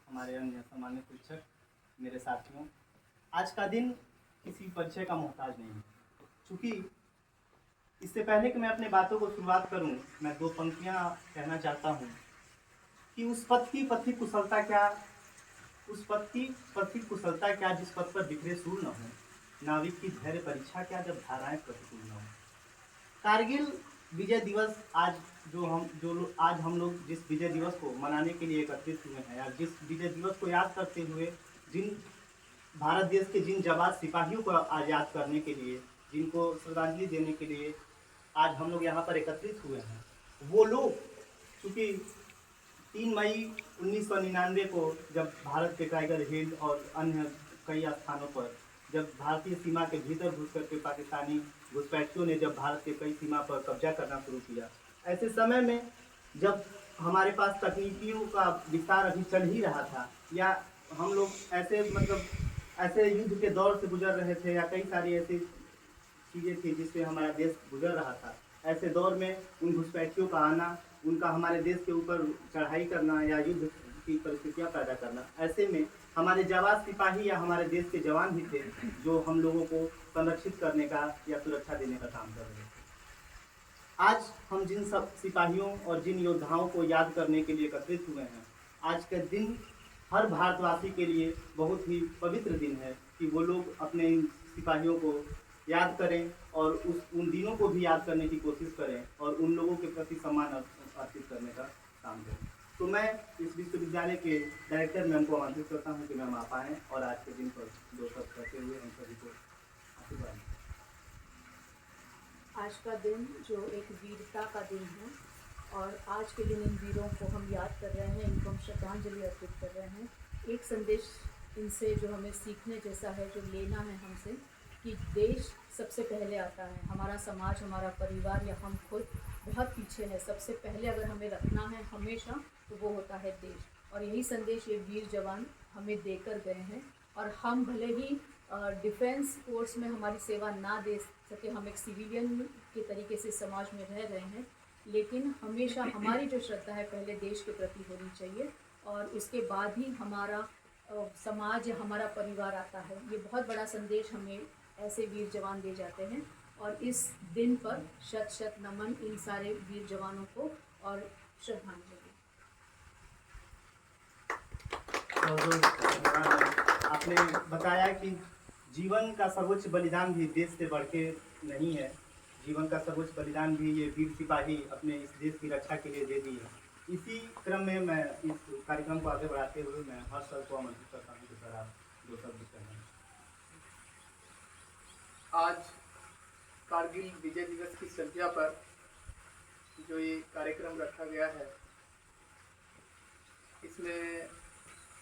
हमारे अन्य सामान्य शिक्षक, मेरे साथियों, आज का दिन किसी परिचय का मोहताज नहीं है। चूँकि इससे पहले कि मैं अपने बातों को शुरुआत करूं, मैं दो पंक्तियां कहना चाहता हूं कि उस पथ की पथी कुशलता क्या, उस पथ की पथी कुशलता क्या जिस पथ पर बिखरे सूर न हो, नाविक की धैर्य परीक्षा क्या जब धाराएं प्रतिकूल न हो। कारगिल विजय दिवस आज आज हम लोग जिस विजय दिवस को मनाने के लिए एकत्रित हुए हैं, या जिस विजय दिवस को याद करते हुए जिन भारत देश के जिन जाबाज सिपाहियों को आज याद करने के लिए, जिनको श्रद्धांजलि देने के लिए आज हम लोग यहाँ पर एकत्रित हुए हैं, वो लोग चूँकि 3 मई 1999 को जब भारत के टाइगर हिल और अन्य कई स्थानों पर जब भारतीय सीमा के भीतर घुस करके पाकिस्तानी घुसपैठियों ने जब भारत के कई सीमा पर कब्जा करना शुरू किया, ऐसे समय में जब हमारे पास तकनीकियों का विस्तार अभी चल ही रहा था, या हम लोग ऐसे युद्ध के दौर से गुजर रहे थे, या कई सारी ऐसी चीज़ें थी जिससे हमारा देश गुजर रहा था, ऐसे दौर में उन घुसपैठियों का आना, उनका हमारे देश के ऊपर चढ़ाई करना या युद्ध की परिस्थितियां पैदा करना, ऐसे में हमारे जाबाज सिपाही या हमारे देश के जवान भी थे जो हम लोगों को संरक्षित करने का या सुरक्षा देने का काम कर रहे थे। आज हम जिन सब सिपाहियों और जिन योद्धाओं को याद करने के लिए एकत्रित हुए हैं, आज का दिन हर भारतवासी के लिए बहुत ही पवित्र दिन है कि वो लोग अपने इन सिपाहियों को याद करें और उन दिनों को भी याद करने की कोशिश करें और उन लोगों के प्रति सम्मान अर्पित करने का काम करें। तो मैं इस विश्वविद्यालय के डायरेक्टर मैम को आमंत्रित करता हूं कि मैम आप आएँ और आज के दिन पर दो शब्द करते हुए हम सभी को आशीर्वाद दें। आज का दिन जो एक वीरता का दिन है, और आज के दिन इन वीरों को हम याद कर रहे हैं, इनको हम श्रद्धांजलि अर्पित कर रहे हैं। एक संदेश इनसे जो हमें सीखने जैसा है, जो लेना है हमसे, कि देश सबसे पहले आता है। हमारा समाज, हमारा परिवार या हम खुद बहुत पीछे है। सबसे पहले अगर हमें रखना है हमेशा, तो वो होता है देश। और यही संदेश ये वीर जवान हमें देकर गए हैं। और हम भले ही डिफेंस फोर्स में हमारी सेवा ना दे सके, हम एक सिविलियन के तरीके से समाज में रह रहे हैं, लेकिन हमेशा हमारी जो श्रद्धा है पहले देश के प्रति होनी चाहिए, और इसके बाद ही हमारा समाज या हमारा परिवार आता है। ये बहुत बड़ा संदेश हमें ऐसे वीर जवान दे जाते हैं। और इस दिन पर शत शत नमन इन सारे वीर जवानों को और श्रद्धांजलि। आपने बताया कि जीवन का सर्वोच्च बलिदान भी देश से बढ़ के नहीं है। जीवन का सर्वोच्च बलिदान भी ये वीर सिपाही अपने इस देश की रक्षा के लिए दे दिए। इसी क्रम में मैं इस कार्यक्रम को आगे बढ़ाते हुए मैं हर सर को आमंत्रित करता हूँ कि सर आप दो शब्द कहें। आज कारगिल विजय दिवस की संध्या पर जो ये कार्यक्रम रखा गया है, इसमें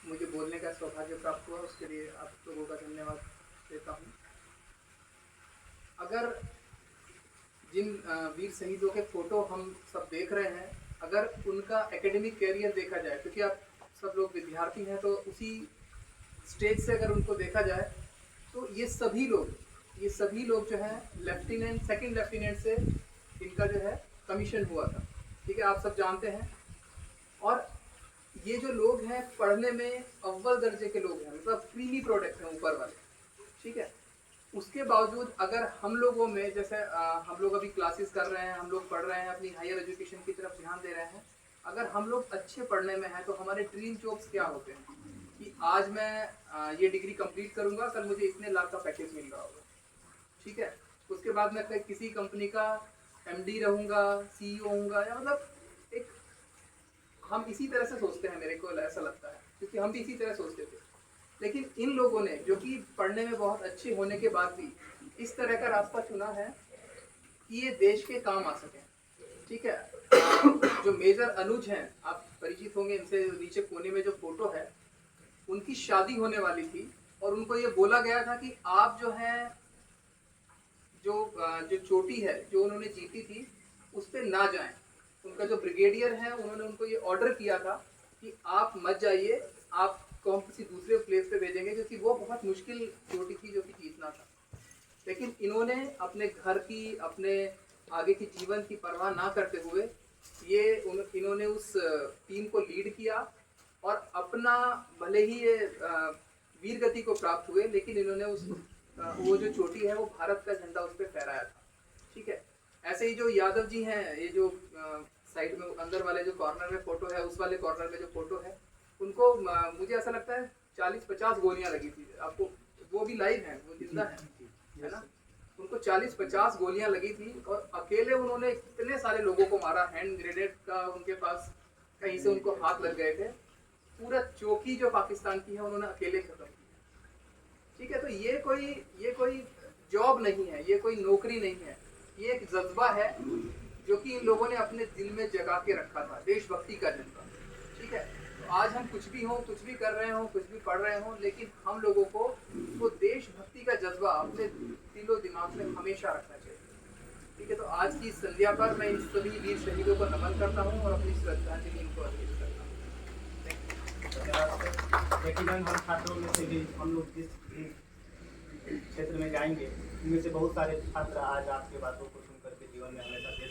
मुझे बोलने का सौभाग्य प्राप्त हुआ, उसके लिए आप लोगों का धन्यवाद देता हूँ। अगर जिन वीर शहीदों के फोटो हम सब देख रहे हैं, अगर उनका एकेडमिक कैरियर देखा जाए, क्योंकि आप सब लोग विद्यार्थी हैं, तो उसी स्टेज से अगर उनको देखा जाए तो ये सभी लोग जो है लेफ्टिनेंट, सेकंड लेफ्टिनेंट से इनका जो है कमीशन हुआ था। ठीक है, आप सब जानते हैं। और ये जो लोग हैं पढ़ने में अव्वल दर्जे के लोग हैं, मतलब फ्रीली प्रोडक्ट हैं ऊपर वाले। ठीक है, उसके बावजूद अगर हम लोगों में जैसे हम लोग अभी क्लासेस कर रहे हैं, हम लोग पढ़ रहे हैं, अपनी हायर एजुकेशन की तरफ ध्यान दे रहे हैं, अगर हम लोग अच्छे पढ़ने में हैं तो हमारे ड्रीम जॉब्स क्या होते हैं कि आज मैं ये डिग्री कंप्लीट करूंगा, कल मुझे इतने लाख का पैकेज मिल रहा होगा। ठीक है, उसके बाद मैं किसी कंपनी का एमडी रहूंगा, सीईओ होऊंगा, या मतलब एक हम इसी तरह से सोचते हैं, मेरे को ऐसा लगता है, क्योंकि हम भी इसी तरह सोचते थे। लेकिन इन लोगों ने जो कि पढ़ने में बहुत अच्छे होने के बाद भी इस तरह का रास्ता चुना है कि ये देश के काम आ सके। ठीक है, जो मेजर अनुज हैं, आप परिचित होंगे इनसे, नीचे कोने में जो फोटो है, उनकी शादी होने वाली थी और उनको ये बोला गया था कि आप जो है जो चोटी है जो उन्होंने जीती थी उस पर ना जाएं। उनका जो ब्रिगेडियर है उन्होंने उनको ये ऑर्डर किया था कि आप मत जाइए, आपको हम किसी दूसरे प्लेस पे भेजेंगे, क्योंकि वो बहुत मुश्किल चोटी थी जो कि जीतना था। लेकिन इन्होंने अपने घर की, अपने आगे की जीवन की परवाह ना करते हुए इन्होंने उस टीम को लीड किया और अपना भले ही ये वीर गति को प्राप्त हुए, लेकिन इन्होंने उस वो जो चोटी है वो भारत का झंडा उस पर फहराया था। ठीक है, ऐसे ही जो यादव जी हैं, ये जो साइड में अंदर वाले जो कॉर्नर में फोटो है, उस वाले कॉर्नर में जो फोटो है, उनको मुझे ऐसा लगता है 40-50 गोलियां लगी थी। आपको वो भी लाइव है, वो जिंदा है ना। उनको 40-50 गोलियां लगी थी और अकेले उन्होंने कितने सारे लोगों को मारा। हैंड ग्रेनेड का उनके पास कहीं से उनको हाथ लग गए थे। पूरा चौकी जो पाकिस्तान की है उन्होंने अकेले खत्म की। ठीक है, तो ये कोई जॉब नहीं है, ये कोई नौकरी नहीं है, ये एक जज्बा है जो कि इन लोगों ने अपने दिल में जगा के रखा था, देशभक्ति का जज्बा। ठीक है, तो आज हम कुछ भी हों, कुछ भी कर रहे हों, कुछ भी पढ़ रहे हों, लेकिन हम लोगों को वो देशभक्ति का जज्बा अपने दिलो दिमाग में हमेशा रखना चाहिए। ठीक है, तो आज की संध्या पर मैं इन सभी वीर शहीदों को नमन करता हूँ और अपनी श्रद्धांजलि इनको अर्पित करता हूँ। यकीनन हम छात्रों में से भी, हम लोग जिस भी क्षेत्र में जाएंगे, इनमें से बहुत सारे छात्र आज आपके बातों को सुन करके जीवन में हमेशा देश